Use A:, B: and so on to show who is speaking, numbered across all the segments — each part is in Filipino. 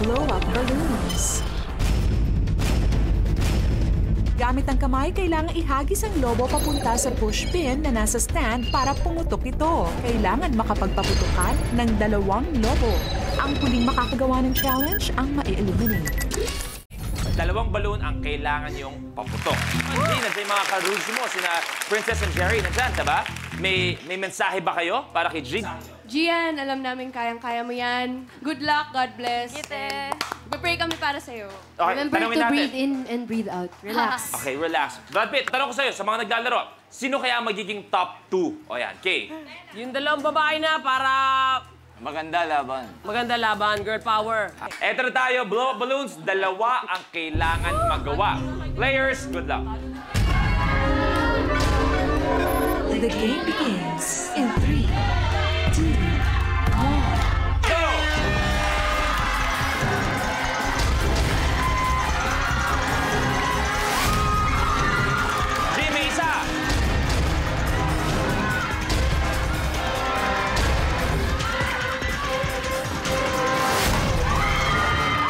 A: blow-up balloons. Gamit ang kamay, kailangan ihagis ang lobo papunta sa pushpin na nasa stand para pumutok ito. Kailangan makapagpaputukan ng 2 lobo. Ang huling makakagawa ng challenge ang ma-eliminate.
B: 2 balloon ang kailangan yung paputok. Hindi, nandiyan yung mga ka-rules mo, sina Princess and Jerry, nandiyan, diba? May mensahe ba kayo para kay Jig?
C: Gian, alam namin kayang-kaya mo yan. Good luck, God bless.
D: Gite.
C: Mag-pray kami para sa'yo.
B: Okay,
E: Remember
B: tanungin
E: to
B: natin.
E: breathe in and breathe out. Relax.
B: Okay, relax. Brad Pitt, tanong ko sa'yo, sa mga naglalaro, sino kaya magiging top 2? O yan, Kay.
F: Yung 2 babae na para
G: Maganda laban.
F: maganda laban, girl power.
B: Eto na tayo, blow up balloons, 2 ang kailangan magawa. Players, good luck.
A: The game begins in 3, 2, 1.
B: Go! Jimmy, isa!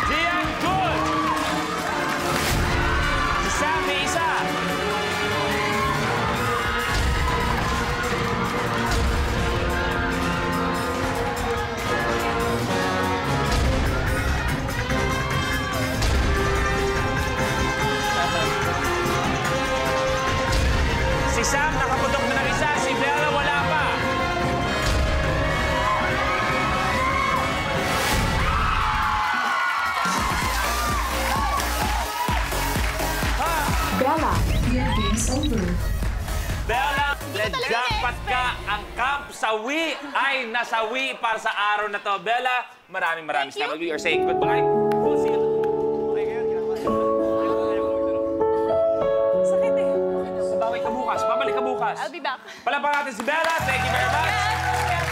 B: Gian, good! Si Sammy, isa! Si Sam nakaputok na ng isa, si Bella wala pa.
A: Bella, your game's over.
B: Bella, jackpot ka. Ang camp sa Wii ay nasawi para sa araw na to. Bella, maraming salamat. We are saying goodbye. We'll see you.
D: Sakit eh.
B: Babalik ka bukas.
D: I'll be back.
B: Palapakan natin si Bella. Thank you very much.